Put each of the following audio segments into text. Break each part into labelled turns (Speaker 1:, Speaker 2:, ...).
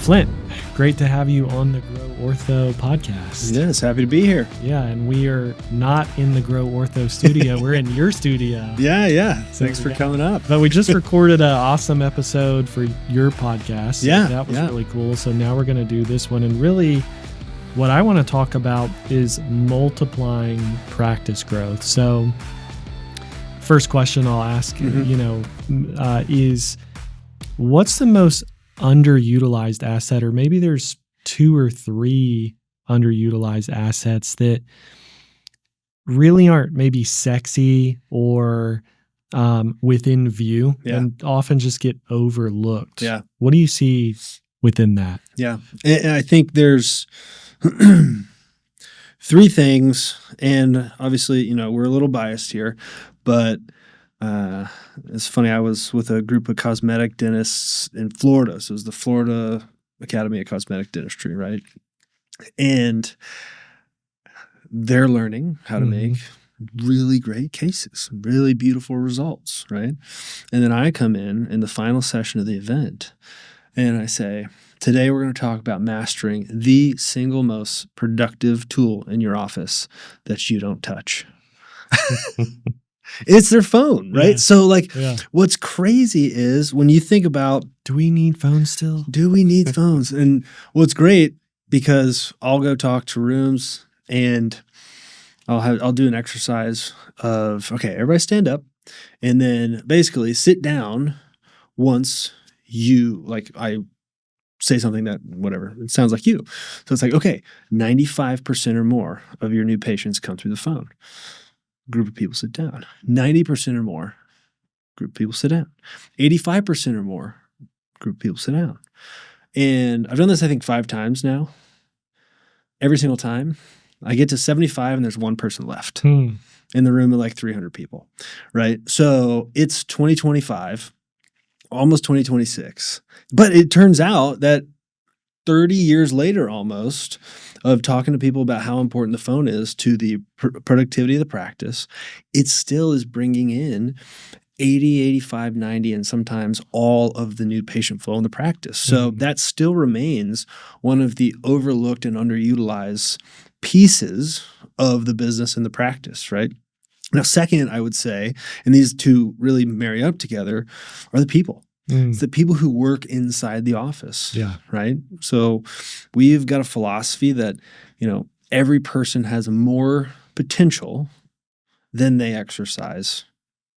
Speaker 1: Flint, great to have you on the GrowOrtho podcast.
Speaker 2: Yes, happy to be here.
Speaker 1: Yeah, and we are not in the GrowOrtho studio. We're in your studio.
Speaker 2: Yeah.
Speaker 1: So
Speaker 2: Thanks for coming up.
Speaker 1: But we just recorded an awesome episode for your podcast. So that was really cool. So now we're going to do this one. And really, what I want to talk about is multiplying practice growth. So first question I'll ask, is what's the most underutilized asset, or maybe there's 2 or 3 underutilized assets that really aren't maybe sexy or within view and often just get overlooked.
Speaker 2: Yeah.
Speaker 1: What do you see within that?
Speaker 2: Yeah. And I think there's 3 things, and obviously, we're a little biased here, but it's funny. I was with a group of cosmetic dentists in Florida. So it was the Florida Academy of Cosmetic Dentistry, right? And they're learning how to make really great cases, really beautiful results, right? And then I come in the final session of the event, and I say, today we're going to talk about mastering the single most productive tool in your office that you don't touch. It's their phone, right? Yeah. So what's crazy is when you think about,
Speaker 1: do we need phones still?
Speaker 2: Do we need phones? And what's great, because I'll go talk to rooms and I'll do an exercise of, okay, everybody stand up and then basically sit down once I say something that, whatever, it sounds like you. So it's like, okay, 95% or more of your new patients come through the phone. Group of people sit down. 90% or more, group of people sit down. 85% or more, group of people sit down. And I've done this, I think, 5 times now. Every single time, I get to 75 and there's one person left in the room of like 300 people, right? So it's 2025, almost 2026. But it turns out that 30 years later almost of talking to people about how important the phone is to the productivity of the practice, it still is bringing in 80, 85, 90, and sometimes all of the new patient flow in the practice. So that still remains one of the overlooked and underutilized pieces of the business and the practice, right? Now, second, I would say, and these two really marry up together, are the people. It's the people who work inside the office, right? So we've got a philosophy that, every person has more potential than they exercise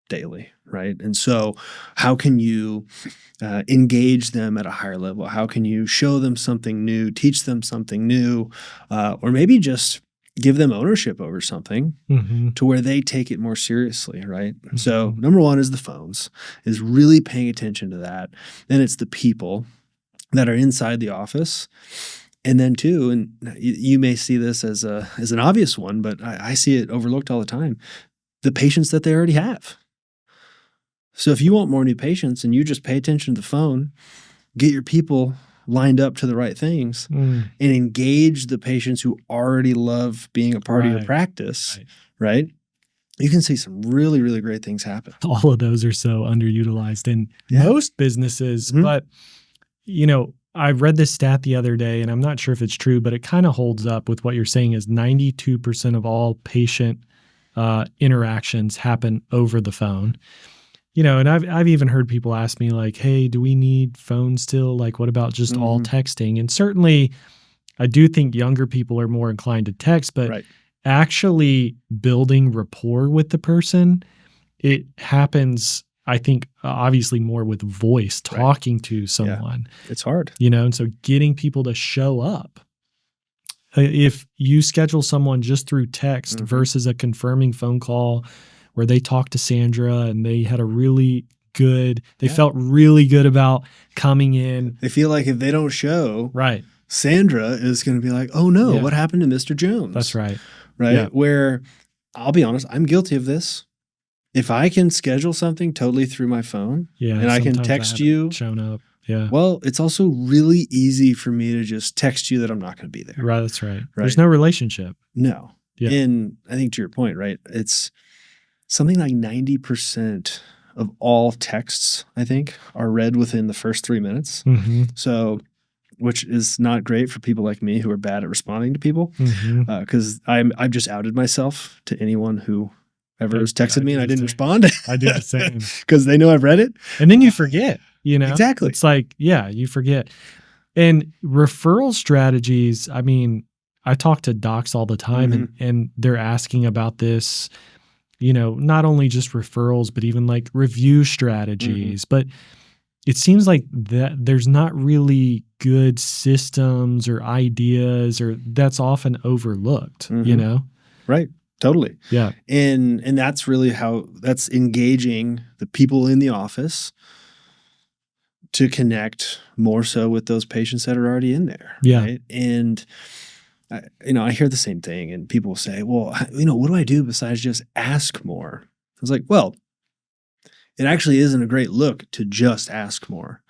Speaker 2: daily, right? And so how can you engage them at a higher level? How can you show them something new, teach them something new, or maybe just give them ownership over something to where they take it more seriously, right? So number 1 is the phones, is really paying attention to that. Then it's the people that are inside the office. And then 2, and you may see this as an obvious one, but I see it overlooked all the time, the patients that they already have. So if you want more new patients and you just pay attention to the phone, get your people lined up to the right things and engage the patients who already love being a part of your practice, right? You can see some really, really great things happen.
Speaker 1: All of those are so underutilized in most businesses. But, I read this stat the other day, and I'm not sure if it's true, but it kind of holds up with what you're saying, is 92% of all patient interactions happen over the phone. And I've even heard people ask me like, hey, do we need phones still? Like, what about just all texting? And certainly I do think younger people are more inclined to text, but actually building rapport with the person, it happens, I think, obviously more with voice, talking to someone.
Speaker 2: Yeah. It's hard.
Speaker 1: And so getting people to show up. If you schedule someone just through text versus a confirming phone call, where they talked to Sandra and they had they felt really good about coming in.
Speaker 2: They feel like if they don't show, Sandra is going to be like, oh no, what happened to Mr. Jones?
Speaker 1: That's right.
Speaker 2: Right.
Speaker 1: Yeah.
Speaker 2: Where I'll be honest, I'm guilty of this. If I can schedule something totally through my phone and I can text you,
Speaker 1: shown up. Yeah.
Speaker 2: Well, it's also really easy for me to just text you that I'm not going to be there.
Speaker 1: Right. That's right. There's no relationship.
Speaker 2: No.
Speaker 1: Yeah.
Speaker 2: And I think to your point, right, it's something like 90% of all texts, I think, are read within the first 3 minutes.
Speaker 1: Mm-hmm.
Speaker 2: So which is not great for people like me who are bad at responding to people.
Speaker 1: Mm-hmm.
Speaker 2: Because I've just outed myself to anyone who ever has texted me and I didn't respond.
Speaker 1: I do the same.
Speaker 2: Because they know I've read it.
Speaker 1: And then you forget, you know?
Speaker 2: Exactly.
Speaker 1: It's like, yeah, you forget. And referral strategies, I mean, I talk to docs all the time and they're asking about this, you know, not only just referrals, but even like review strategies. But it seems like that there's not really good systems or ideas, or that's often overlooked, you know?
Speaker 2: Right. Totally.
Speaker 1: Yeah.
Speaker 2: And that's really how that's engaging the people in the office to connect more so with those patients that are already in there.
Speaker 1: Yeah.
Speaker 2: Right. And I hear the same thing, and people say, well, what do I do besides just ask more? I was like, well, it actually isn't a great look to just ask more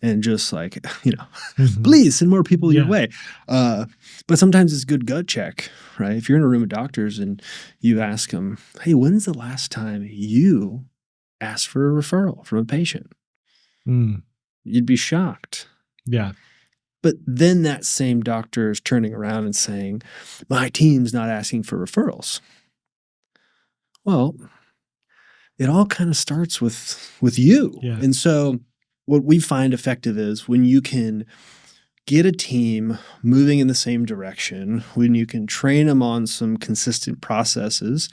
Speaker 2: and just like, please send more people your way. But sometimes it's a good gut check, right? If you're in a room of doctors and you ask them, hey, when's the last time you asked for a referral from a patient? You'd be shocked.
Speaker 1: Yeah.
Speaker 2: But then that same doctor is turning around and saying, my team's not asking for referrals. Well, it all kind of starts with you.
Speaker 1: Yeah.
Speaker 2: And so what we find effective is when you can get a team moving in the same direction, when you can train them on some consistent processes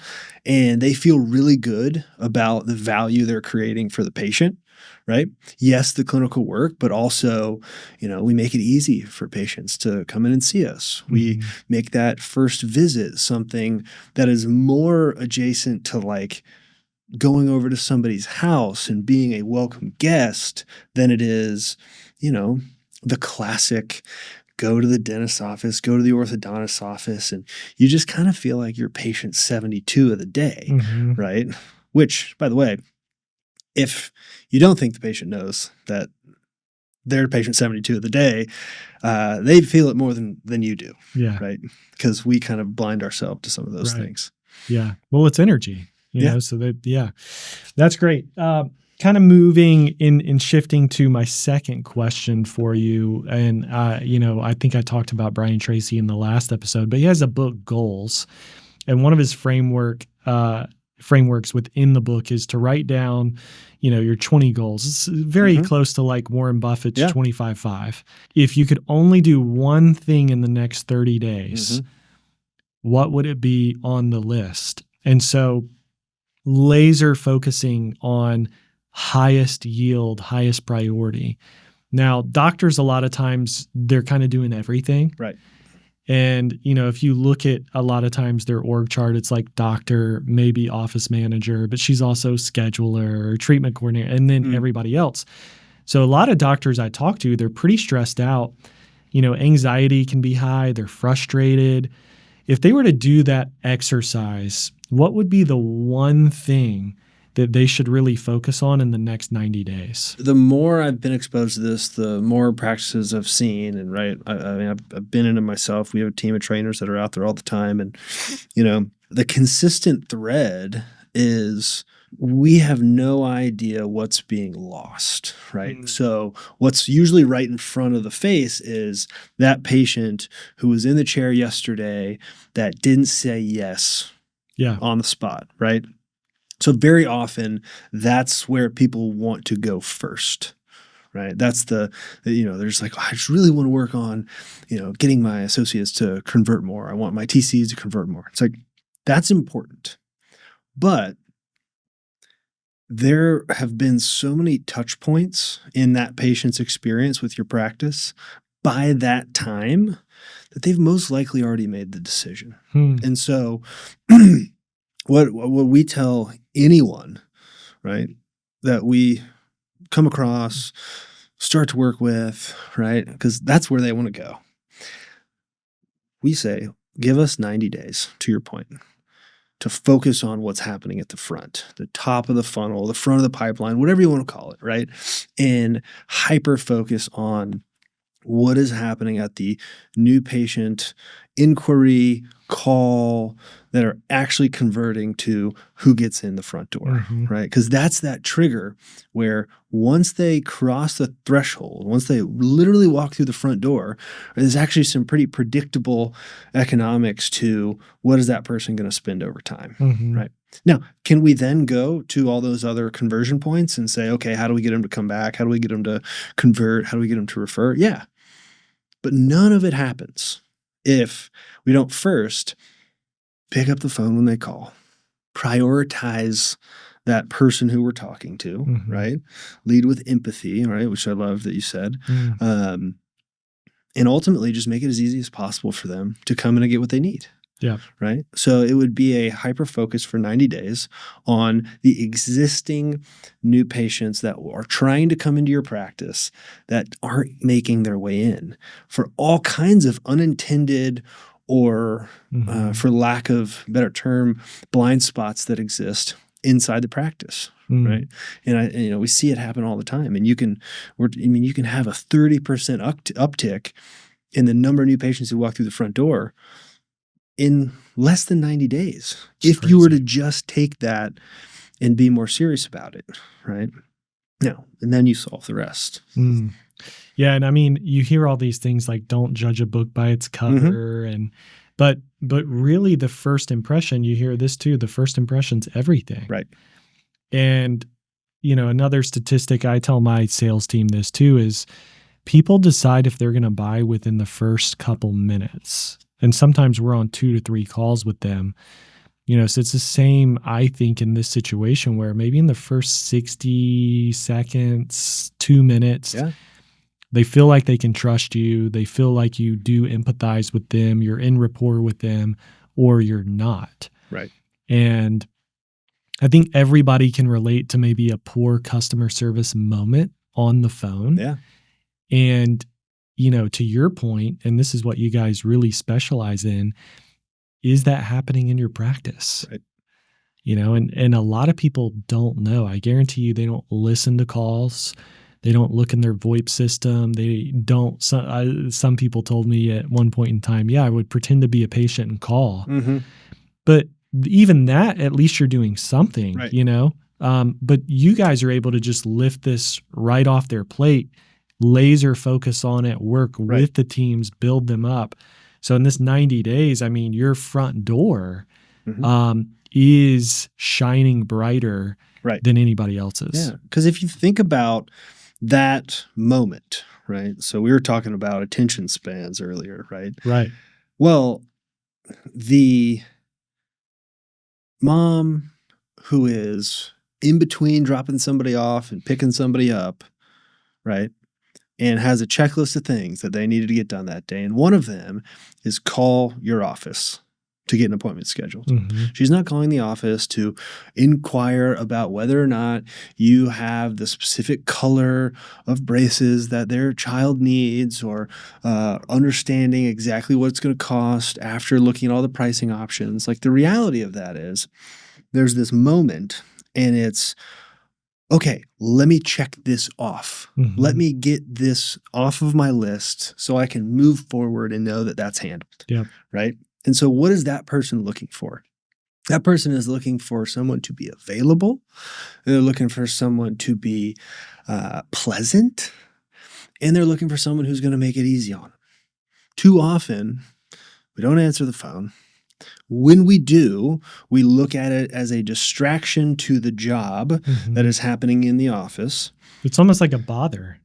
Speaker 2: and they feel really good about the value they're creating for the patient, right? Yes, the clinical work, but also, we make it easy for patients to come in and see us. We make that first visit something that is more adjacent to like going over to somebody's house and being a welcome guest than it is, the classic go to the dentist's office, go to the orthodontist's office, and you just kind of feel like you're patient 72 of the day, right? Which, by the way, if you don't think the patient knows that they're patient 72 of the day, they feel it more than you do, right? Because we kind of blind ourselves to some of those things.
Speaker 1: Yeah. Well, it's energy. You know, so that's great. Kind of moving in shifting to my second question for you. And, I think I talked about Brian Tracy in the last episode, but he has a book, Goals. And one of his frameworks within the book is to write down, your 20 goals. It's very close to like Warren Buffett's 25-5. If you could only do one thing in the next 30 days, what would it be on the list? And so laser focusing on highest yield, highest priority. Now, doctors, a lot of times they're kind of doing everything.
Speaker 2: Right.
Speaker 1: And, if you look at a lot of times their org chart, it's like doctor, maybe office manager, but she's also scheduler or treatment coordinator, and then everybody else. So a lot of doctors I talk to, they're pretty stressed out. Anxiety can be high. They're frustrated. If they were to do that exercise, what would be the one thing that they should really focus on in the next 90 days? The
Speaker 2: more I've been exposed to this, the more practices I've seen. And I've been in it myself. We have a team of trainers that are out there all the time. And, the consistent thread is we have no idea what's being lost, right? So what's usually right in front of the face is that patient who was in the chair yesterday that didn't say yes on the spot, right? So very often that's where people want to go first, right? That's there's like, I just really want to work on, getting my associates to convert more. I want my TCs to convert more. It's like, that's important. But there have been so many touch points in that patient's experience with your practice by that time that they've most likely already made the decision. And so what we tell anyone, right, that we come across, start to work with, right, because that's where they want to go. We say, give us 90 days, to your point, to focus on what's happening at the front, the top of the funnel, the front of the pipeline, whatever you want to call it, right? And hyper focus on what is happening at the new patient inquiry, call that are actually converting to who gets in the front door, right? Because that's that trigger where once they cross the threshold, once they literally walk through the front door, there's actually some pretty predictable economics to what is that person going to spend over time, right? Now, can we then go to all those other conversion points and say, okay, how do we get them to come back? How do we get them to convert? How do we get them to refer? Yeah. But none of it happens if we don't first pick up the phone when they call, prioritize that person who we're talking to, right? Lead with empathy, right? Which I love that you said. And ultimately just make it as easy as possible for them to come in and get what they need.
Speaker 1: Yeah.
Speaker 2: Right. So it would be a hyper focus for 90 days on the existing new patients that are trying to come into your practice that aren't making their way in for all kinds of unintended or, for lack of a better term, blind spots that exist inside the practice. Right. And we see it happen all the time. And you can have a 30% uptick in the number of new patients who walk through the front door in less than 90 days, if you were to just take that and be more serious about it, right? No, and then you solve the rest.
Speaker 1: Yeah, and I mean, you hear all these things like don't judge a book by its cover, but really the first impression, you hear this too, the first impression's everything.
Speaker 2: Right.
Speaker 1: And, another statistic, I tell my sales team this too, is people decide if they're going to buy within the first couple minutes. And sometimes we're on 2 to 3 calls with them, so it's the same, I think, in this situation where maybe in the first 60 seconds, 2 minutes, they feel like they can trust you. They feel like you do empathize with them. You're in rapport with them, or you're not.
Speaker 2: Right.
Speaker 1: And I think everybody can relate to maybe a poor customer service moment on the phone.
Speaker 2: Yeah.
Speaker 1: And to your point, and this is what you guys really specialize in, is that happening in your practice?
Speaker 2: Right.
Speaker 1: And a lot of people don't know. I guarantee you they don't listen to calls. They don't look in their VoIP system. They don't. Some people told me at one point in time, I would pretend to be a patient and call. But even that, at least you're doing something,
Speaker 2: right.
Speaker 1: But you guys are able to just lift this right off their plate, laser focus on it, work with the teams, build them up. So in this 90 days, I mean, your front door is shining brighter than anybody else's.
Speaker 2: Yeah, because if you think about that moment, right? So we were talking about attention spans earlier, right?
Speaker 1: Right.
Speaker 2: Well, the mom who is in between dropping somebody off and picking somebody up, right? And has a checklist of things that they needed to get done that day. And one of them is call your office to get an appointment scheduled. She's not calling the office to inquire about whether or not you have the specific color of braces that their child needs, or understanding exactly what it's going to cost after looking at all the pricing options. Like, the reality of that is there's this moment, and it's, okay, let me check this off. Let me get this off of my list so I can move forward and know that that's handled.
Speaker 1: Yeah.
Speaker 2: Right. And so what is that person looking for? That person is looking for someone to be available. They're looking for someone to be pleasant. And they're looking for someone who's going to make it easy on them. Too often, we don't answer the phone. When we do, we look at it as a distraction to the job that is happening in the office.
Speaker 1: It's almost like a bother.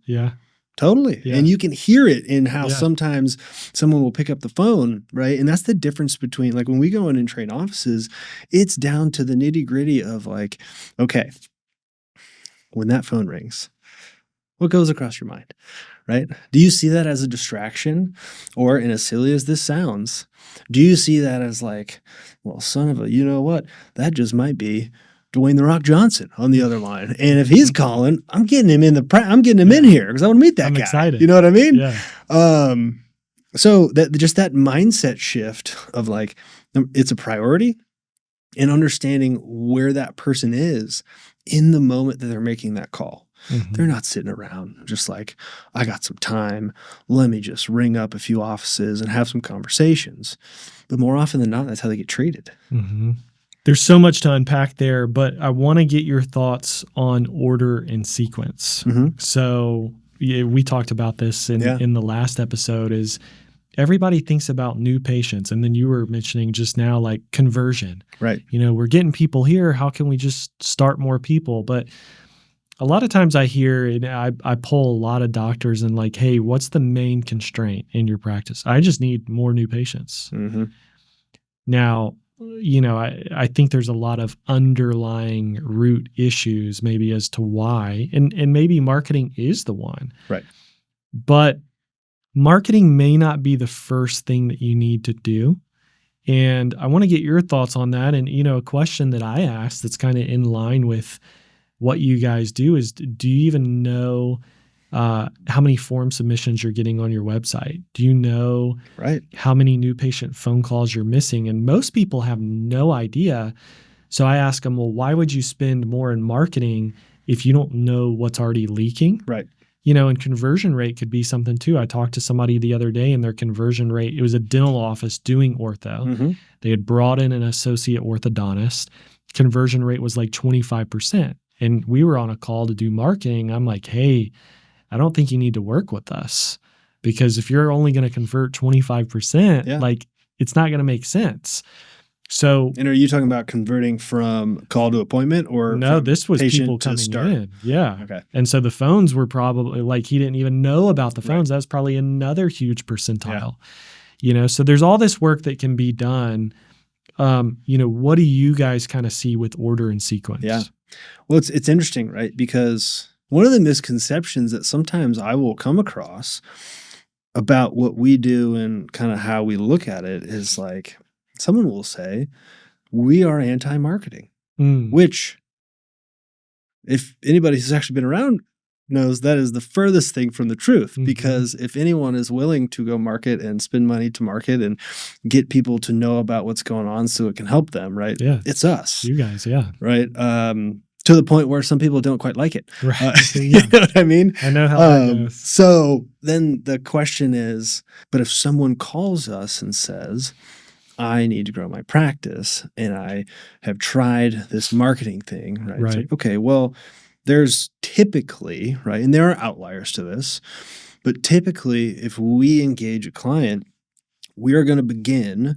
Speaker 1: Yeah.
Speaker 2: Totally.
Speaker 1: Yeah.
Speaker 2: And you can hear it in how sometimes someone will pick up the phone, right? And that's the difference between, like, when we go in and train offices, it's down to the nitty-gritty of, like, okay, when that phone rings, what goes across your mind, right? Do you see that as a distraction? Or, and as silly as this sounds, do you see that as like, well, son of a, you know what? That just might be Dwayne "The Rock" Johnson on the other line. And if he's calling, I'm getting him in in here because I want to meet that guy.
Speaker 1: Excited.
Speaker 2: You know what I mean?
Speaker 1: Yeah.
Speaker 2: So that just that mindset shift of, like, it's a priority, and understanding where that person is in the moment that they're making that call. They're not sitting around just like, I got some time. Let me just ring up a few offices and have some conversations. But more often than not, that's how they get treated.
Speaker 1: There's so much to unpack there, but I want to get your thoughts on order and sequence. So we talked about this in the last episode is everybody thinks about new patients. And then you were mentioning just now, like conversion,
Speaker 2: right?
Speaker 1: We're getting people here. How can we just start more people? But a lot of times I hear, and I poll a lot of doctors and like, hey, what's the main constraint in your practice? I just need more new patients. Now, I think there's a lot of underlying root issues maybe as to why, and maybe marketing is the one.
Speaker 2: Right.
Speaker 1: But marketing may not be the first thing that you need to do. And I want to get your thoughts on that. And, a question that I asked that's kind of in line with what you guys do is, do you even know how many form submissions you're getting on your website? Do you know how many new patient phone calls you're missing? And most people have no idea. So I ask them, well, why would you spend more in marketing if you don't know what's already leaking?
Speaker 2: Right.
Speaker 1: And conversion rate could be something too. I talked to somebody the other day and their conversion rate, it was a dental office doing ortho. They had brought in an associate orthodontist. Conversion rate was like 25%. And we were on a call to do marketing. I'm like, hey, I don't think you need to work with us, because if you're only going to convert 25%, like it's not going to make sense. So,
Speaker 2: and are you talking about converting from call to appointment or
Speaker 1: no? This was people coming in,
Speaker 2: Okay.
Speaker 1: And so the phones were probably like he didn't even know about the phones. That's probably another huge percentile. So there's all this work that can be done. What do you guys kind of see with order and sequence?
Speaker 2: Yeah. Well, it's interesting, right? Because one of the misconceptions that sometimes I will come across about what we do and kind of how we look at it is like, someone will say, we are anti-marketing, which if anybody who's actually been around knows that is the furthest thing from the truth, because if anyone is willing to go market and spend money to market and get people to know about what's going on so it can help them, right?
Speaker 1: Yeah.
Speaker 2: It's us.
Speaker 1: You guys, yeah.
Speaker 2: Right? To the point where some people don't quite like it.
Speaker 1: Right.
Speaker 2: You know what I mean?
Speaker 1: I know how that goes.
Speaker 2: So then the question is, but if someone calls us and says, I need to grow my practice and I have tried this marketing thing, right? It's like, okay, well, there's typically, right, and there are outliers to this, but typically if we engage a client, we are going to begin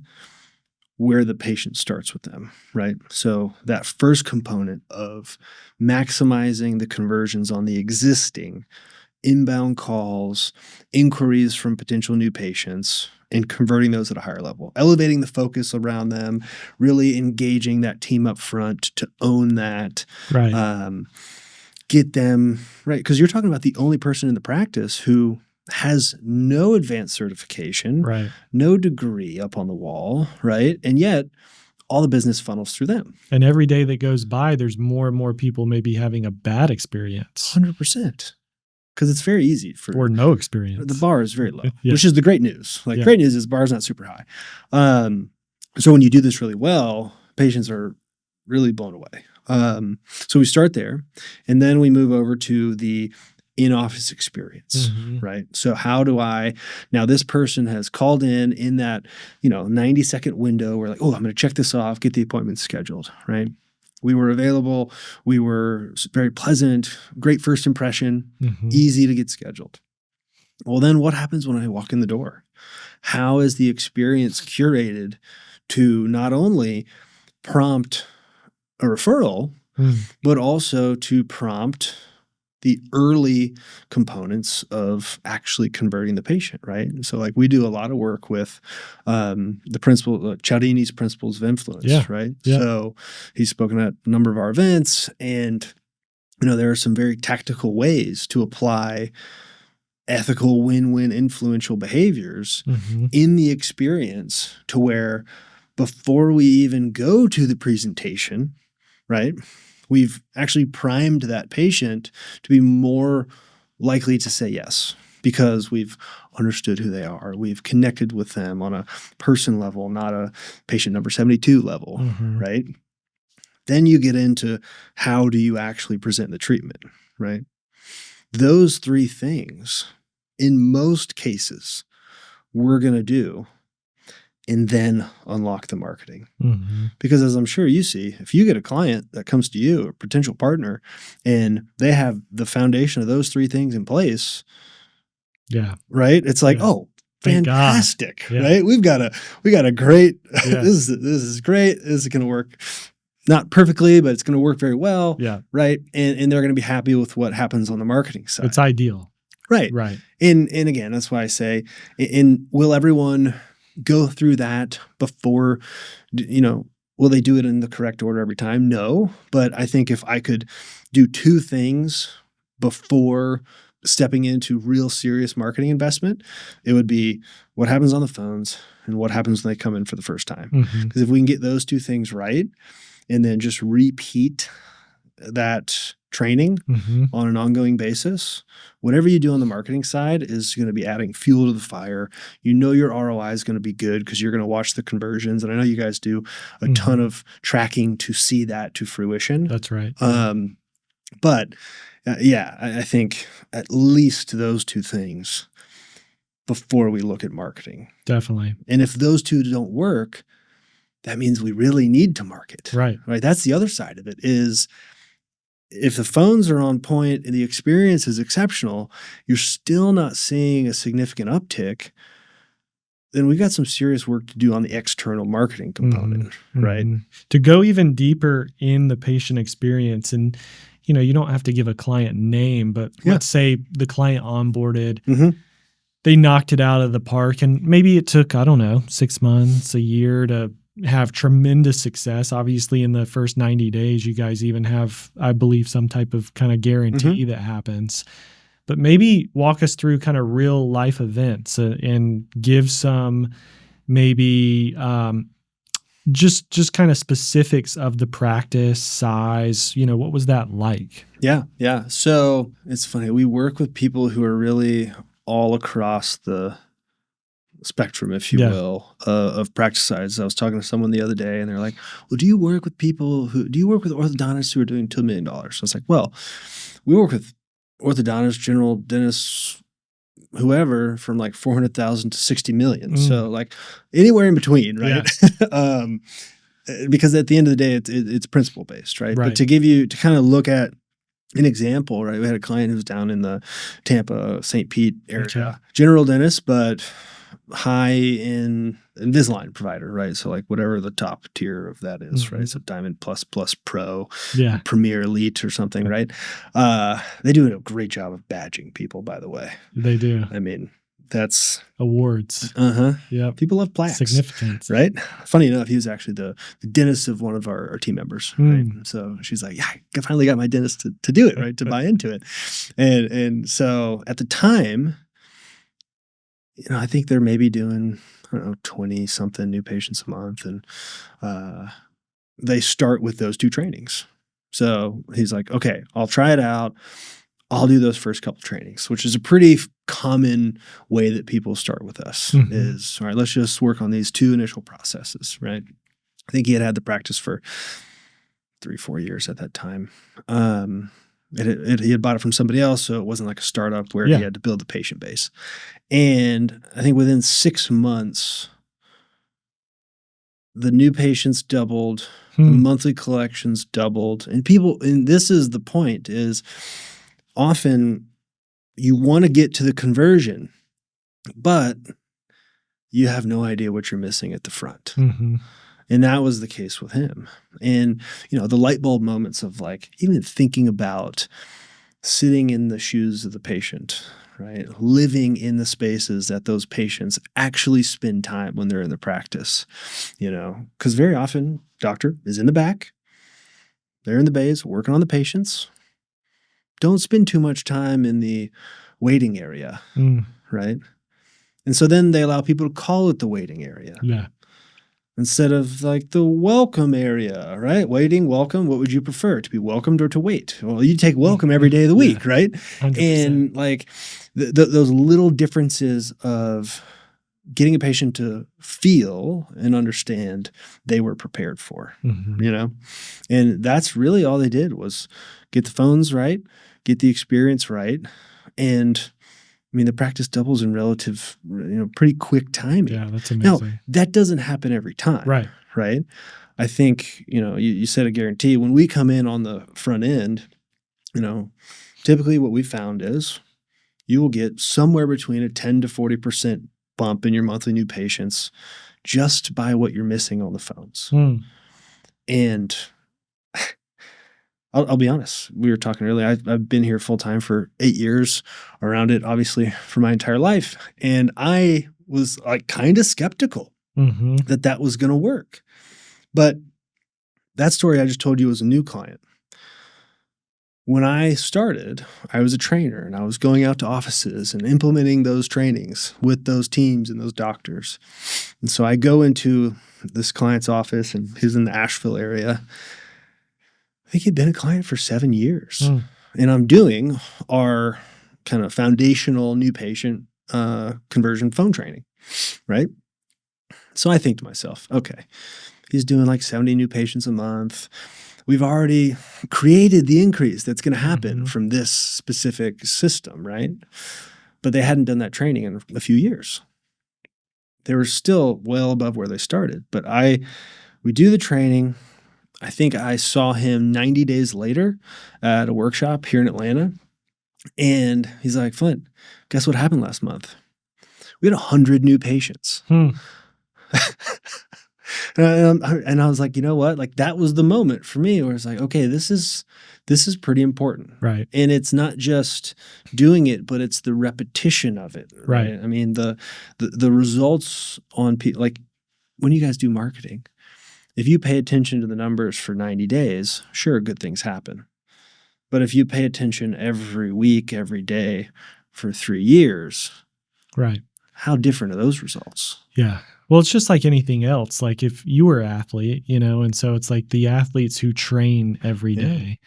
Speaker 2: where the patient starts with them, right? So that first component of maximizing the conversions on the existing inbound calls, inquiries from potential new patients, and converting those at a higher level, elevating the focus around them, really engaging that team up front to own that, get them, right? Because you're talking about the only person in the practice who has no advanced certification, no degree up on the wall, right? And yet all the business funnels through them.
Speaker 1: And every day that goes by, there's more and more people maybe having a bad experience.
Speaker 2: 100%. Because it's very easy
Speaker 1: or no experience.
Speaker 2: The bar is very low, which is the great news. Like great news is the bar is not super high. So when you do this really well, patients are really blown away. So we start there, and then we move over to the in-office experience, right? So how do I, now this person has called in that, 90-second window where like, oh, I'm going to check this off, get the appointment scheduled, right? We were available. We were very pleasant, great first impression, easy to get scheduled. Well, then what happens when I walk in the door? How is the experience curated to not only prompt a referral, but also to prompt the early components of actually converting the patient, right? And so like we do a lot of work with the principal, Cialdini's principles of influence, right? So he's spoken at a number of our events, and there are some very tactical ways to apply ethical win-win influential behaviors in the experience to where before we even go to the presentation, right, we've actually primed that patient to be more likely to say yes because we've understood who they are. We've connected with them on a person level, not a patient number 72 level, right? Then you get into how do you actually present the treatment, right? those three things, in most cases, we're going to do and then unlock the marketing.
Speaker 1: Mm-hmm.
Speaker 2: Because as I'm sure you see, if you get a client that comes to you, a potential partner, and they have the foundation of those three things in place,
Speaker 1: yeah,
Speaker 2: right? It's like,
Speaker 1: yeah.
Speaker 2: oh, fantastic,
Speaker 1: yeah.
Speaker 2: right? We got a great,
Speaker 1: Yeah.
Speaker 2: this is great. This is going to work not perfectly, but it's going to work very well.
Speaker 1: Yeah.
Speaker 2: Right. And they're going to be happy with what happens on the marketing side.
Speaker 1: It's ideal.
Speaker 2: Right.
Speaker 1: Right.
Speaker 2: And again, that's why I say, and will everyone go through that before, will they do it in the correct order every time? No. But I think if I could do two things before stepping into real serious marketing investment, it would be what happens on the phones and what happens when they come in for the first time. Because if we can get those two things right and then just repeat that training on an ongoing basis, whatever you do on the marketing side is going to be adding fuel to the fire. Your ROI is going to be good because you're going to watch the conversions. And I know you guys do a ton of tracking to see that to fruition.
Speaker 1: That's right.
Speaker 2: But I think at least those two things before we look at marketing.
Speaker 1: Definitely.
Speaker 2: And if those two don't work, that means we really need to market.
Speaker 1: Right.
Speaker 2: Right. That's the other side of it is if the phones are on point and the experience is exceptional, you're still not seeing a significant uptick, then we got some serious work to do on the external marketing component, right?
Speaker 1: To go even deeper in the patient experience, and you don't have to give a client name, but let's say the client onboarded, they knocked it out of the park, and maybe it took, 6 months, a year to have tremendous success. Obviously, in the first 90 days, you guys even have, I believe, some type of kind of guarantee that happens. But maybe walk us through kind of real life events and give some maybe just kind of specifics of the practice size. What was that like?
Speaker 2: Yeah. So it's funny. We work with people who are really all across the spectrum, if you will, of practice size. I was talking to someone the other day and they're like, well, do you work with orthodontists who are doing $2 million? So I was like, well, we work with orthodontists, general dentists, whoever, from like 400,000 to 60 million. So like anywhere in between, right? Yeah. Because at the end of the day, it's principle based, right? But to kind of look at an example, right? We had a client who was down in the Tampa, St. Pete area, general dentist, but high in Invisalign provider, right? So like whatever the top tier of that is, right? So Diamond Plus Pro, Premier Elite or something, right? They do a great job of badging people, by the way.
Speaker 1: They do.
Speaker 2: I mean, that's
Speaker 1: awards.
Speaker 2: Yeah. People love plaques.
Speaker 1: Significance.
Speaker 2: Right? Funny enough, he was actually the dentist of one of our team members. Right? So she's like, yeah, I finally got my dentist to do it, right? To buy into it. And so at the time, I think they're maybe doing, 20 something new patients a month. And they start with those two trainings. So he's like, okay, I'll try it out. I'll do those first couple trainings, which is a pretty common way that people start with us is, all right, let's just work on these two initial processes, right? I think he had the practice for 3-4 years at that time. He had bought it from somebody else, so it wasn't like a startup where he had to build the patient base. And I think within 6 months, the new patients doubled, the monthly collections doubled. And this is the point, is often you want to get to the conversion, but you have no idea what you're missing at the front. And that was the case with him. And, the light bulb moments of like even thinking about sitting in the shoes of the patient, right? Living in the spaces that those patients actually spend time when they're in the practice, because very often doctor is in the back, they're in the bays working on the patients. Don't spend too much time in the waiting area, right? And so then they allow people to call it the waiting area. Yeah. Instead of like the welcome area, right? Waiting, welcome. What would you prefer, to be welcomed or to wait? Well, you take welcome every day of the week, right? 100%. And like those little differences of getting a patient to feel and understand they were prepared for, And that's really all they did was get the phones right, get the experience right. And I mean, the practice doubles in relative, pretty quick timing.
Speaker 1: Yeah, that's amazing.
Speaker 2: Now, that doesn't happen every time. Right. I think, you said a guarantee. When we come in on the front end, typically what we found is you will get somewhere between a 10 to 40% bump in your monthly new patients just by what you're missing on the phones. And I'll be honest. We were talking earlier. I've been here full time for 8 years, around it obviously for my entire life, and I was like kind of skeptical that was going to work. But that story I just told you was a new client. When I started, I was a trainer and I was going out to offices and implementing those trainings with those teams and those doctors. And so I go into this client's office, and he's in the Asheville area. I think he'd been a client for 7 years. And I'm doing our kind of foundational new patient conversion phone training, right? So I think to myself, okay, he's doing like 70 new patients a month. We've already created the increase that's going to happen from this specific system, right? But they hadn't done that training in a few years. They were still well above where they started. But we do the training. I think I saw him 90 days later at a workshop here in Atlanta. And he's like, Flint, guess what happened last month? We had 100 new patients. And I was like, you know what? Like, that was the moment for me where it's like, okay, this is pretty important.
Speaker 1: Right.
Speaker 2: And it's not just doing it, but it's the repetition of it. Right. I mean, the results on people, like when you guys do marketing, if you pay attention to the numbers for 90 days, sure, good things happen. But if you pay attention every week, every day for 3 years,
Speaker 1: right,
Speaker 2: how different are those results?
Speaker 1: Yeah. Well, it's just like anything else. Like if you were an athlete, and so it's like the athletes who train every day,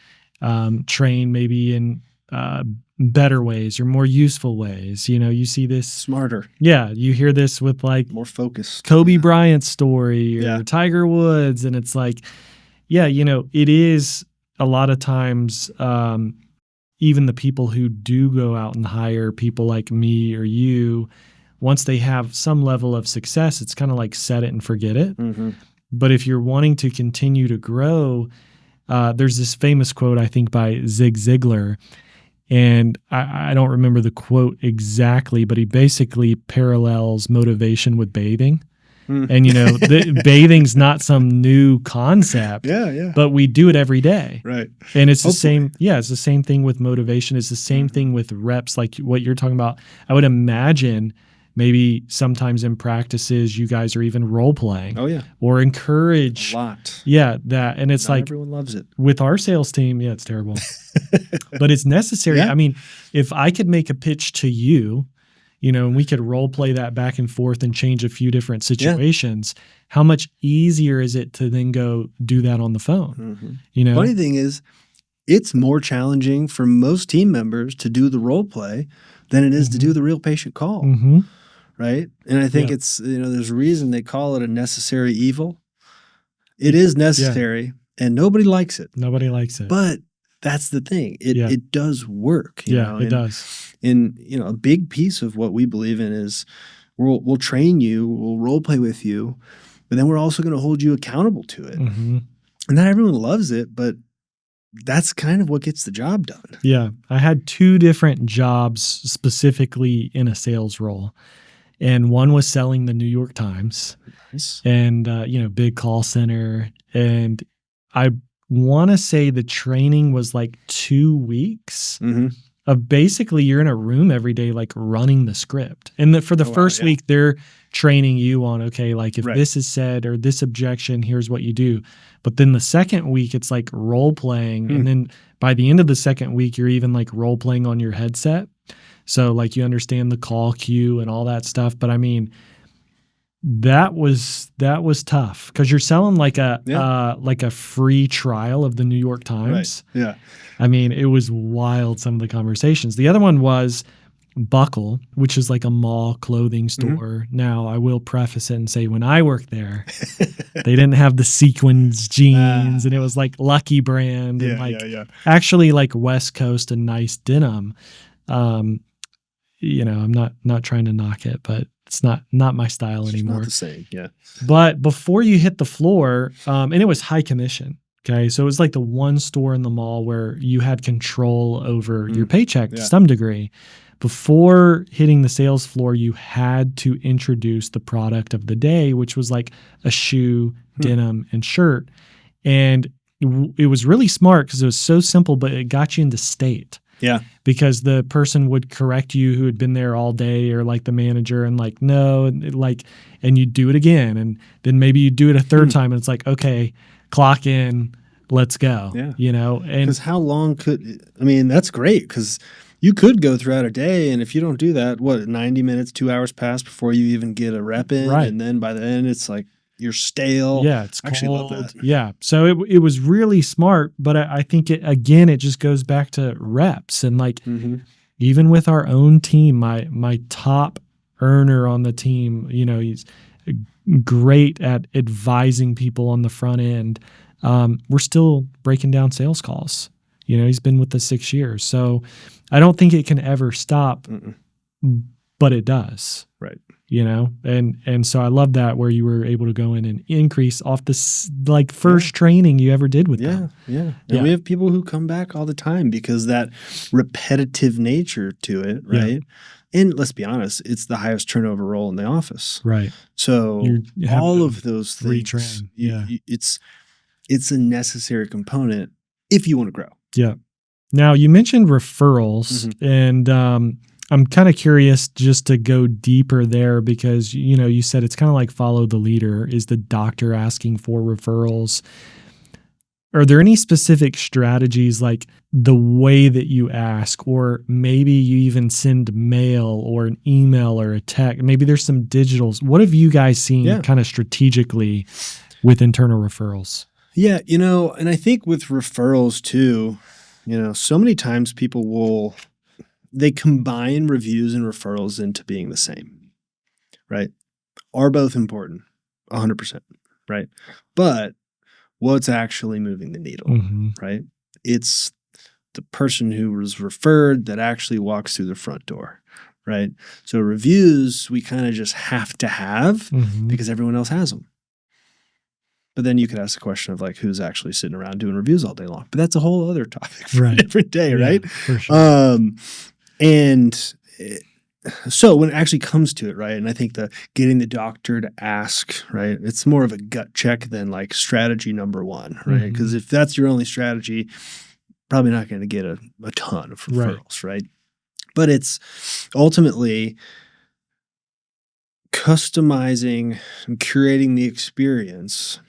Speaker 1: train maybe in better ways or more useful ways. You see this
Speaker 2: smarter.
Speaker 1: Yeah. You hear this with like
Speaker 2: more focused
Speaker 1: Kobe Bryant's story or Tiger Woods. And it's like, it is a lot of times, even the people who do go out and hire people like me or you, once they have some level of success, it's kind of like set it and forget it. But if you're wanting to continue to grow, there's this famous quote, I think, by Zig Ziglar. And I don't remember the quote exactly, but he basically parallels motivation with bathing. And, bathing's not some new concept, but we do it every day.
Speaker 2: Right.
Speaker 1: And it's the same. Yeah. It's the same thing with motivation. It's the same thing with reps, like what you're talking about. I would imagine maybe sometimes in practices, you guys are even role playing.
Speaker 2: Oh, yeah.
Speaker 1: Or encourage.
Speaker 2: A lot.
Speaker 1: Yeah. That. And it's
Speaker 2: not
Speaker 1: like
Speaker 2: everyone loves it.
Speaker 1: With our sales team, it's terrible. But it's necessary.
Speaker 2: Yeah.
Speaker 1: I mean, if I could make a pitch to you, and we could role play that back and forth and change a few different situations, how much easier is it to then go do that on the phone?
Speaker 2: Funny thing is, it's more challenging for most team members to do the role play than it is to do the real patient call. Right. And I think it's, there's a reason they call it a necessary evil. It is necessary and nobody likes it.
Speaker 1: Nobody likes it.
Speaker 2: But that's the thing. It does work.
Speaker 1: It does.
Speaker 2: And, a big piece of what we believe in is we'll train you, we'll role play with you, but then we're also going to hold you accountable to it. And not everyone loves it, but that's kind of what gets the job done.
Speaker 1: Yeah. I had 2 different jobs specifically in a sales role. And one was selling the New York Times.
Speaker 2: Nice.
Speaker 1: And, big call center. And I want to say the training was like 2 weeks of basically you're in a room every day, like running the script. And for the first week, they're training you on, okay, like if this is said or this objection, here's what you do. But then the second week, it's like role playing. And then by the end of the second week, you're even like role playing on your headset. So like you understand the call queue and all that stuff. But I mean, that was tough because you're selling like a free trial of the New York Times.
Speaker 2: Right. Yeah.
Speaker 1: I mean, it was wild, some of the conversations. The other one was Buckle, which is like a mall clothing store. Now, I will preface it and say when I worked there, they didn't have the sequins jeans and it was like Lucky Brand and actually like West Coast and nice denim. I'm not trying to knock it, but it's not my style anymore.
Speaker 2: Not the same, yeah.
Speaker 1: But before you hit the floor, and it was high commission. Okay, so it was like the one store in the mall where you had control over your paycheck to some degree. Before hitting the sales floor, you had to introduce the product of the day, which was like a shoe, denim, and shirt. And it was really smart because it was so simple, but it got you into state.
Speaker 2: Yeah.
Speaker 1: Because the person would correct you who had been there all day, or like the manager, and like, no, and you do it again. And then maybe you do it a third time and it's like, okay, clock in, let's go.
Speaker 2: Yeah.
Speaker 1: And
Speaker 2: because how long that's great because you could go throughout a day, and if you don't do that, 90 minutes, 2 hours pass before you even get a rep in, and then by the end it's like you're stale.
Speaker 1: Yeah, it's
Speaker 2: actually
Speaker 1: cold.
Speaker 2: Love that.
Speaker 1: Yeah, so it was really smart, but I think it just goes back to reps and like even with our own team, my top earner on the team, he's great at advising people on the front end. We're still breaking down sales calls. He's been with us 6 years. So I don't think it can ever stop, but it does.
Speaker 2: Right.
Speaker 1: And so I love that where you were able to go in and increase off this first training you ever did with them.
Speaker 2: Yeah. And we have people who come back all the time because that repetitive nature to it, right? Yeah. And let's be honest, it's the highest turnover role in the office.
Speaker 1: Right.
Speaker 2: So all of those things,
Speaker 1: retrain. Yeah.
Speaker 2: It's a necessary component if you want to grow.
Speaker 1: Yeah. Now you mentioned referrals, and I'm kind of curious just to go deeper there because, you said it's kind of like follow the leader. Is the doctor asking for referrals? Are there any specific strategies like the way that you ask, or maybe you even send mail or an email or a text? Maybe there's some digitals. What have you guys seen kind of strategically with internal referrals?
Speaker 2: Yeah, and I think with referrals too, so many times people they combine reviews and referrals into being the same, right? Are both important, 100%, right? But what's actually moving the needle, right? It's the person who was referred that actually walks through the front door, right? So reviews, we kind of just have to have because everyone else has them. But then you could ask the question of like, who's actually sitting around doing reviews all day long? But that's a whole other topic for a different day, right?
Speaker 1: For sure.
Speaker 2: So when it actually comes to it, right, and I think getting the doctor to ask, right, it's more of a gut check than like strategy number one, right? Because if that's your only strategy, probably not going to get a ton of referrals, right? But it's ultimately customizing and curating the experience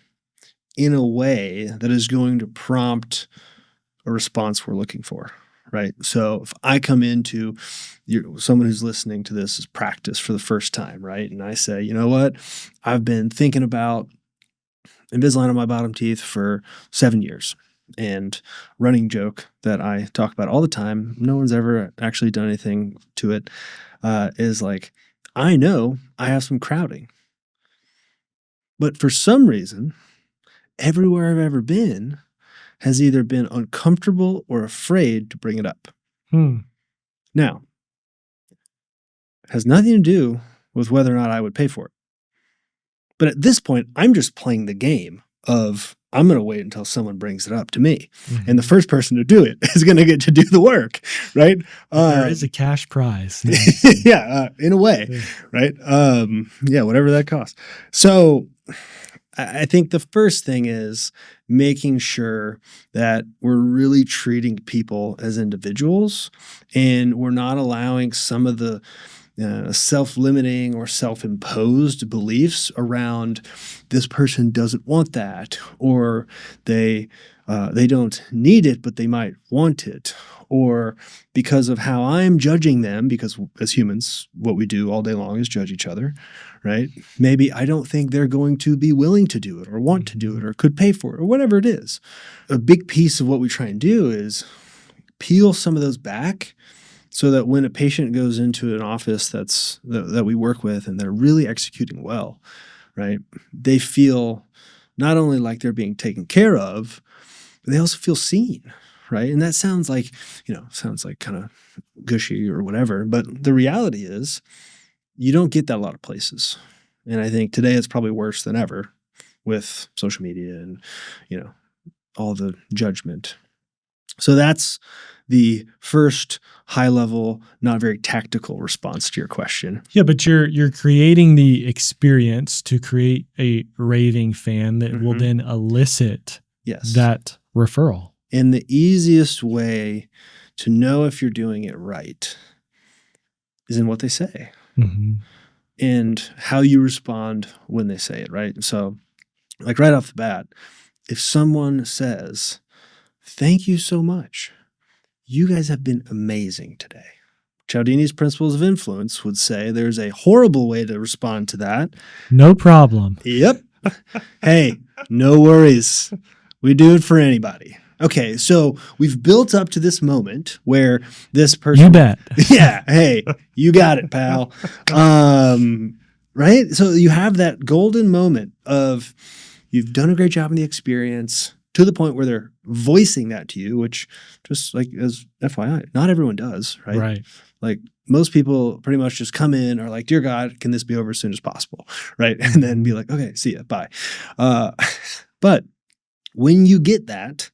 Speaker 2: in a way that is going to prompt a response we're looking for, right? So if I come into someone who's listening to this is practice for the first time, right? And I say, you know what? I've been thinking about Invisalign on my bottom teeth for 7 years. And running joke that I talk about all the time, no one's ever actually done anything to it, is like, I know I have some crowding. But for some reason, everywhere I've ever been has either been uncomfortable or afraid to bring it up. Now, it has nothing to do with whether or not I would pay for it. But at this point, I'm just playing the game of I'm going to wait until someone brings it up to me. And the first person to do it is going to get to do the work, right?
Speaker 1: There is a cash prize.
Speaker 2: In a way, right? Whatever that costs. So I think the first thing is making sure that we're really treating people as individuals and we're not allowing some of the self-limiting or self-imposed beliefs around this person doesn't want that, or they don't need it, but they might want it, or because of how I'm judging them, because as humans, what we do all day long is judge each other, right? Maybe I don't think they're going to be willing to do it or want to do it or could pay for it or whatever it is. A big piece of what we try and do is peel some of those back so that when a patient goes into an office that we work with and they're really executing well, right, they feel not only like they're being taken care of, but they also feel seen, right? And that sounds like kind of gushy or whatever, but the reality is you don't get that a lot of places. And I think today it's probably worse than ever with social media and, all the judgment. So that's the first high level, not very tactical response to your question.
Speaker 1: Yeah, but you're creating the experience to create a raving fan that will then elicit that referral.
Speaker 2: And the easiest way to know if you're doing it right is in what they say and how you respond when they say it, right? So, like right off the bat, if someone says, "Thank you so much. You guys have been amazing today." Cialdini's principles of influence would say there's a horrible way to respond to that.
Speaker 1: No problem.
Speaker 2: Yep. Hey, no worries. We do it for anybody. Okay, so we've built up to this moment where this person...
Speaker 1: You bet.
Speaker 2: Yeah, hey, you got it, pal. Right? So you have that golden moment of you've done a great job in the experience to the point where they're voicing that to you, which just like as FYI, not everyone does, right?
Speaker 1: Right.
Speaker 2: Like most people pretty much just come in are like, "Dear God, can this be over as soon as possible?" Right? And then be like, "Okay, see ya, bye." But when you get that,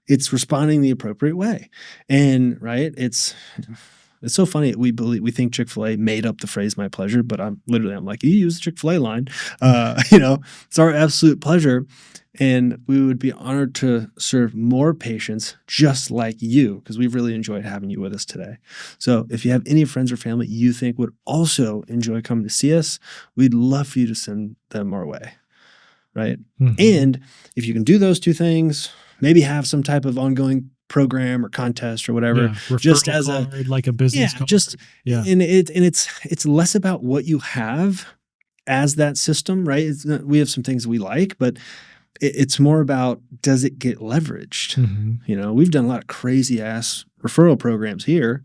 Speaker 2: it's responding the appropriate way. And right, it's so funny. We think Chick-fil-A made up the phrase "my pleasure," but I'm like, you use the Chick-fil-A line. It's our absolute pleasure. And we would be honored to serve more patients just like you, because we've really enjoyed having you with us today. So if you have any friends or family you think would also enjoy coming to see us, we'd love for you to send them our way, right? And if you can do those two things, maybe have some type of ongoing program or contest or whatever, just as
Speaker 1: card, like a business card.
Speaker 2: And it's less about what you have as that system, right? We have some things we like, but it's more about, does it get leveraged? We've done a lot of crazy ass referral programs here,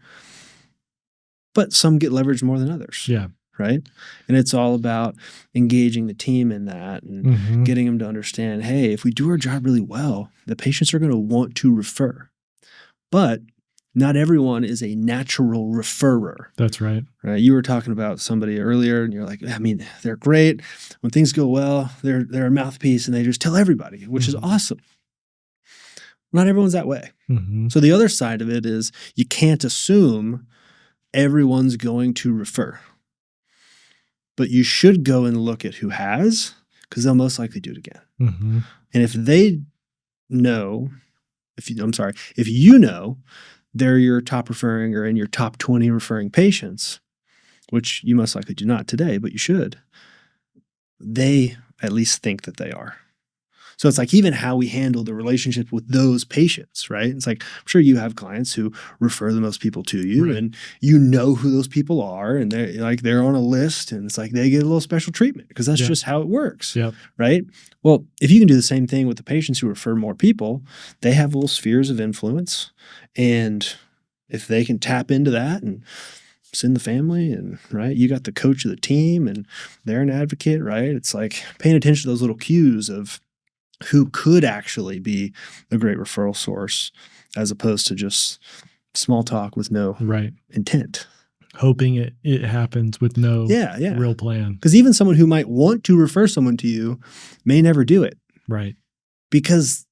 Speaker 2: but some get leveraged more than others.
Speaker 1: Yeah.
Speaker 2: Right. And it's all about engaging the team in that and getting them to understand, hey, if we do our job really well, the patients are going to want to refer. But not everyone is a natural referrer.
Speaker 1: That's right.
Speaker 2: Right. You were talking about somebody earlier and you're like, I mean, they're great. When things go well, they're a mouthpiece and they just tell everybody, which is awesome. Not everyone's that way. So the other side of it is you can't assume everyone's going to refer. But you should go and look at who has, because they'll most likely do it again. And if they know, if you know they're your top referring or in your top 20 referring patients, which you most likely do not today, but you should, they at least think that they are. So it's like even how we handle the relationship with those patients, right? It's like, I'm sure you have clients who refer the most people to you, and you know who those people are, and they're on a list, and it's like they get a little special treatment because that's just how it works, right? Well, if you can do the same thing with the patients who refer more people, they have little spheres of influence, and if they can tap into that and send the family, and right, you got the coach of the team, and they're an advocate, right? It's like paying attention to those little cues of who could actually be a great referral source as opposed to just small talk with no intent.
Speaker 1: Hoping it happens with no real plan.
Speaker 2: Because even someone who might want to refer someone to you may never do it.
Speaker 1: Right.
Speaker 2: Because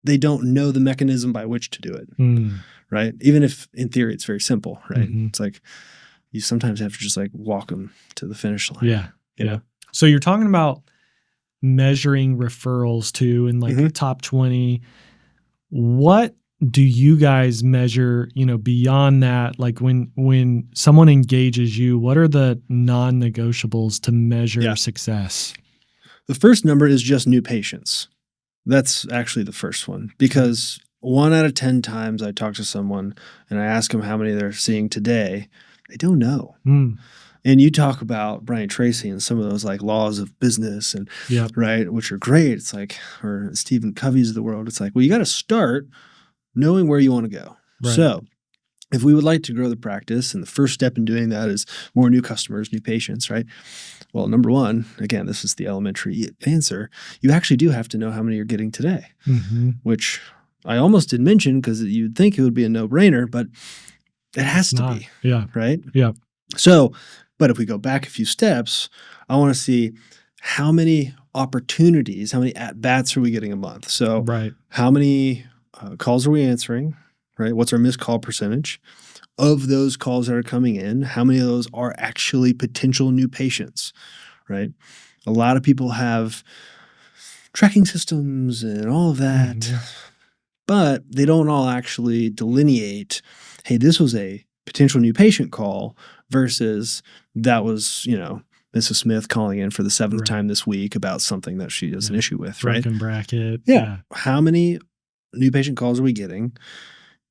Speaker 2: they don't know the mechanism by which to do it. Right. Even if in theory it's very simple, right? It's like you sometimes have to just like walk them to the finish line.
Speaker 1: Yeah. You know? So you're talking about measuring referrals too, and like the top 20. What do you guys measure, beyond that? Like when someone engages you, what are the non-negotiables to measure success?
Speaker 2: The first number is just new patients. That's actually the first one, because 1 out of 10 times I talk to someone and I ask them how many they're seeing today, they don't know. And you talk about Brian Tracy and some of those like laws of business and right, which are great. It's like, or Stephen Covey's of the world. It's like, well, you got to start knowing where you want to go. Right. So if we would like to grow the practice, and the first step in doing that is more new customers, new patients, right? Well, number one, again, this is the elementary answer. You actually do have to know how many you're getting today, which I almost did mention because you'd think it would be a no-brainer, but it has to be.
Speaker 1: Yeah.
Speaker 2: Right?
Speaker 1: Yeah.
Speaker 2: So, but if we go back a few steps, I want to see how many opportunities, how many at-bats are we getting a month? So how many calls are we answering? Right? What's our missed call percentage? Of those calls that are coming in, how many of those are actually potential new patients, right? A lot of people have tracking systems and all of that, but they don't all actually delineate, hey, this was a potential new patient call versus that was, Mrs. Smith calling in for the 7th time this week about something that she has an issue with, right?
Speaker 1: Broken bracket.
Speaker 2: Yeah. How many new patient calls are we getting?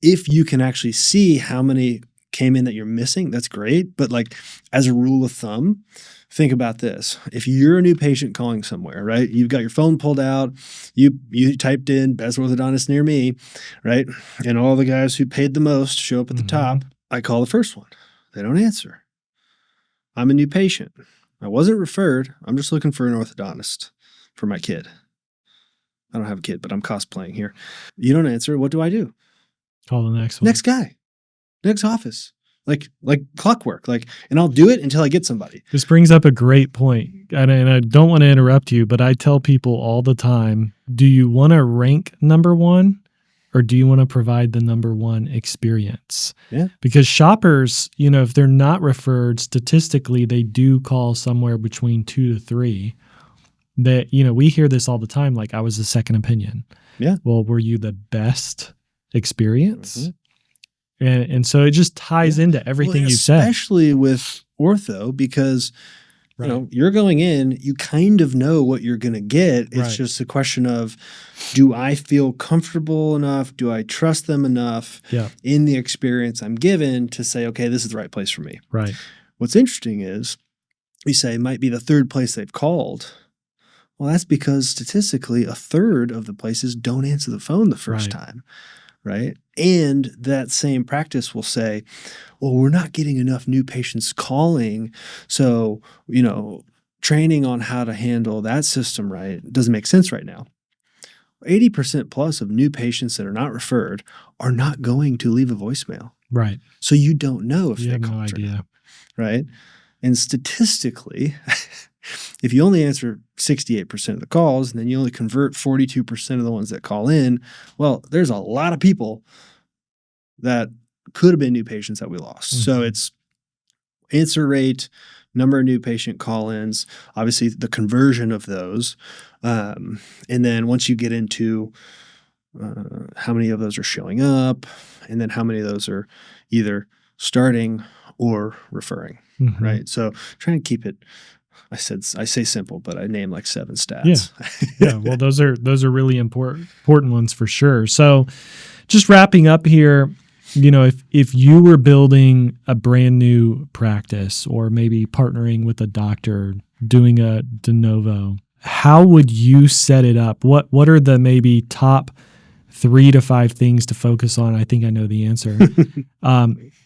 Speaker 2: If you can actually see how many came in that you're missing, that's great. But like as a rule of thumb, think about this. If you're a new patient calling somewhere, right? You've got your phone pulled out, you typed in best orthodontist near me, right? And all the guys who paid the most show up at the top. I call the first one. They don't answer. I'm a new patient. I wasn't referred. I'm just looking for an orthodontist for my kid. I don't have a kid, but I'm cosplaying here. You don't answer. What do I do?
Speaker 1: Call the next one.
Speaker 2: Next guy. Next office. Like clockwork. And I'll do it until I get somebody.
Speaker 1: This brings up a great point. And I don't want to interrupt you, but I tell people all the time, do you want to rank number one or do you want to provide the number one experience?
Speaker 2: Yeah.
Speaker 1: Because shoppers, if they're not referred, statistically, they do call somewhere between 2 to 3. That, we hear this all the time, like I was a second opinion.
Speaker 2: Yeah.
Speaker 1: Well, were you the best experience? And so it just ties into everything you said.
Speaker 2: Especially with ortho, because you're going in, you kind of know what you're going to get. It's just a question of, do I feel comfortable enough? Do I trust them enough in the experience I'm given to say, okay, this is the right place for me?
Speaker 1: Right.
Speaker 2: What's interesting is we say it might be the third place they've called. Well, that's because statistically, a third of the places don't answer the phone the first time. Right. And that same practice will say, well, we're not getting enough new patients calling. So, training on how to handle that system doesn't make sense right now. 80% plus of new patients that are not referred are not going to leave a voicemail.
Speaker 1: Right.
Speaker 2: So you don't know if
Speaker 1: you
Speaker 2: they
Speaker 1: have no
Speaker 2: called or
Speaker 1: idea.
Speaker 2: not, right? And statistically, if you only answer 68% of the calls and then you only convert 42% of the ones that call in, well, there's a lot of people that could have been new patients that we lost. So it's answer rate, number of new patient call-ins, obviously the conversion of those. And then once you get into how many of those are showing up, and then how many of those are either starting or referring, right? So trying to keep it, I say simple, but I named like 7 stats.
Speaker 1: Yeah. Well, those are really important ones for sure. So just wrapping up here, if you were building a brand new practice or maybe partnering with a doctor, doing a de novo, how would you set it up? What are the maybe top 3 to 5 things to focus on? I think I know the answer,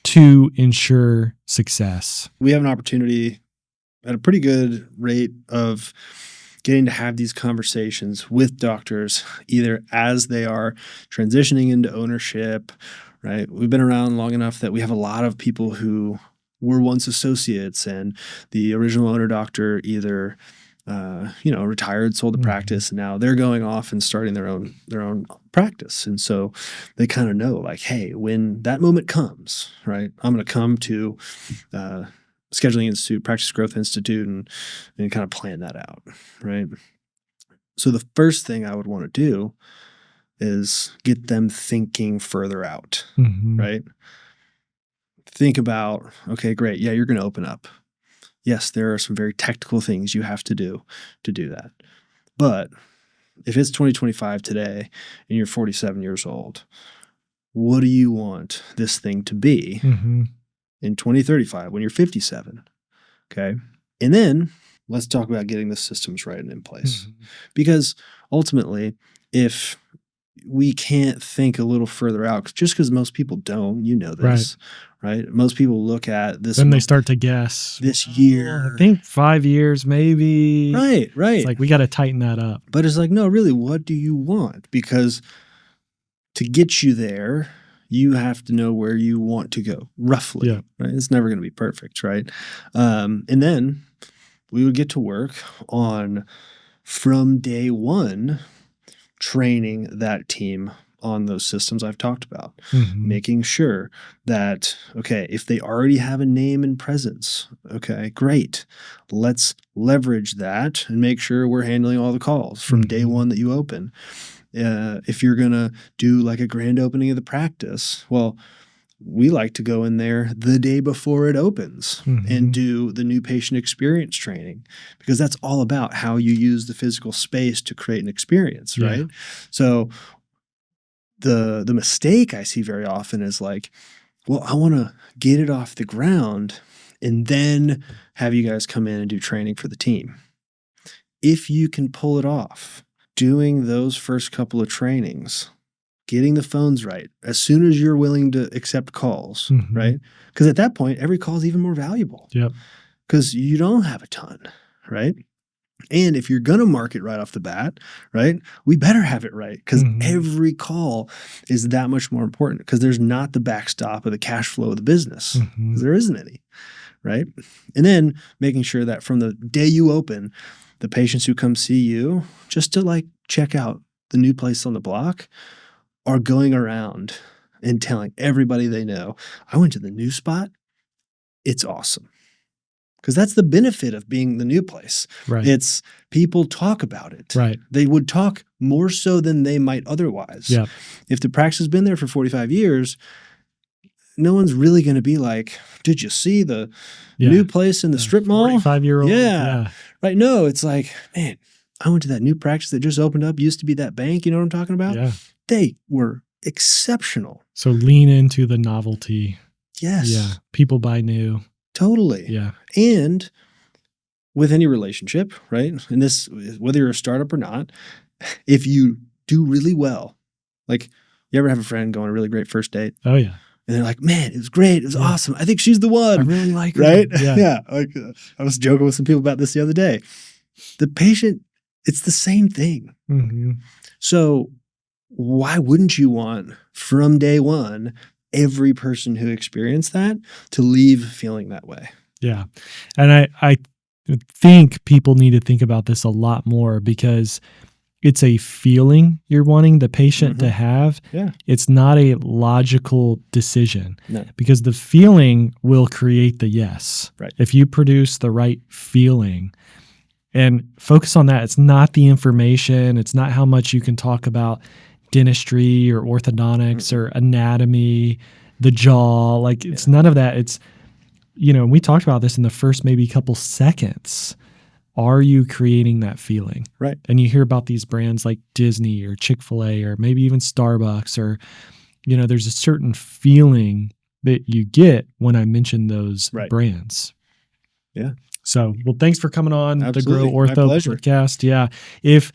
Speaker 1: to ensure success.
Speaker 2: We have an opportunity at a pretty good rate of getting to have these conversations with doctors, either as they are transitioning into ownership, right? We've been around long enough that we have a lot of people who were once associates, and the original owner doctor either retired, sold the practice, and now they're going off and starting their own practice. And so they kind of know, like, hey, when that moment comes, right, I'm going to come to Scheduling Institute, Practice Growth Institute, and kind of plan that out, right? So the first thing I would want to do is get them thinking further out, right? Think about, okay, great. Yeah, you're going to open up. Yes, there are some very technical things you have to do that. But if it's 2025 today and you're 47 years old, what do you want this thing to be in 2035 when you're 57? Okay. And then let's talk about getting the systems right and in place. Because ultimately, if we can't think a little further out just because most people don't. You know this, right? Most people look at this.
Speaker 1: Then they start to guess
Speaker 2: this year.
Speaker 1: I think 5 years, maybe.
Speaker 2: Right.
Speaker 1: It's like we got to tighten that up.
Speaker 2: But it's like, no, really, what do you want? Because to get you there, you have to know where you want to go, roughly.
Speaker 1: Yeah.
Speaker 2: Right? It's never going to be perfect, right? And then we would get to work on, from day one, training that team on those systems I've talked about, making sure that, okay, if they already have a name and presence, okay, great. Let's leverage that and make sure we're handling all the calls from day one that you open. If you're going to do like a grand opening of the practice, well, we like to go in there the day before it opens and do the new patient experience training, because that's all about how you use the physical space to create an experience, right? So the mistake I see very often is like, well, I want to get it off the ground and then have you guys come in and do training for the team. If you can pull it off, doing those first couple of trainings, getting the phones right, as soon as you're willing to accept calls, right? Because at that point, every call is even more valuable.
Speaker 1: Yep.
Speaker 2: Because you don't have a ton, right? And if you're going to market right off the bat, right, we better have it right, because every call is that much more important, because there's not the backstop of the cash flow of the business. There isn't any, right? And then making sure that from the day you open, the patients who come see you just to like check out the new place on the block are going around and telling everybody they know, I went to the new spot. It's awesome. Because that's the benefit of being the new place.
Speaker 1: Right.
Speaker 2: It's people talk about it.
Speaker 1: Right.
Speaker 2: They would talk more so than they might otherwise.
Speaker 1: Yeah.
Speaker 2: If the practice has been there for 45 years, no one's really going to be like, did you see the new place in the strip mall?
Speaker 1: 45-year-old.
Speaker 2: Yeah. Right. No, it's like, man, I went to that new practice that just opened up, used to be that bank. You know what I'm talking about?
Speaker 1: Yeah.
Speaker 2: They were exceptional.
Speaker 1: So lean into the novelty.
Speaker 2: Yes.
Speaker 1: Yeah. People buy new.
Speaker 2: Totally.
Speaker 1: Yeah.
Speaker 2: And with any relationship, right? And this, whether you're a startup or not, if you do really well, like you ever have a friend go on a really great first date?
Speaker 1: Oh, yeah.
Speaker 2: And they're like, man, it was great. It was awesome. I think she's the one.
Speaker 1: I really like her.
Speaker 2: Right?
Speaker 1: Yeah.
Speaker 2: Like I was joking with some people about this the other day. The patient, it's the same thing. So why wouldn't you want from day one every person who experienced that to leave feeling that way?
Speaker 1: Yeah. And I think people need to think about this a lot more, because it's a feeling you're wanting the patient to have.
Speaker 2: Yeah.
Speaker 1: It's not a logical decision.
Speaker 2: No.
Speaker 1: Because the feeling will create the yes.
Speaker 2: Right.
Speaker 1: If you produce the right feeling and focus on that, it's not the information. It's not how much you can talk about dentistry or orthodontics or anatomy, the jaw. Like it's none of that. It's, we talked about this in the first maybe couple seconds. Are you creating that feeling?
Speaker 2: Right.
Speaker 1: And you hear about these brands like Disney or Chick-fil-A or maybe even Starbucks, or, there's a certain feeling that you get when I mention those brands.
Speaker 2: Yeah.
Speaker 1: So, well, thanks for coming on the
Speaker 2: Absolutely.
Speaker 1: GrowOrtho
Speaker 2: My pleasure.
Speaker 1: podcast. Yeah. If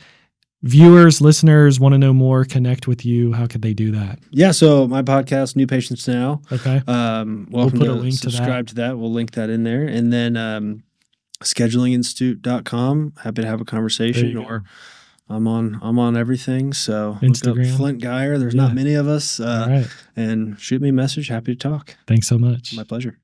Speaker 1: viewers, listeners want to know more, connect with you, how could they do that?
Speaker 2: Yeah. So my podcast, New Patients Now.
Speaker 1: Okay.
Speaker 2: We'll
Speaker 1: put a link to that.
Speaker 2: Subscribe to that. We'll link that in there. And then schedulinginstitute.com. Happy to have a conversation, or I'm on everything. So
Speaker 1: Instagram.
Speaker 2: Look up Flint Grier. There's not many of us.
Speaker 1: All right.
Speaker 2: And shoot me a message. Happy to talk.
Speaker 1: Thanks so much.
Speaker 2: My pleasure.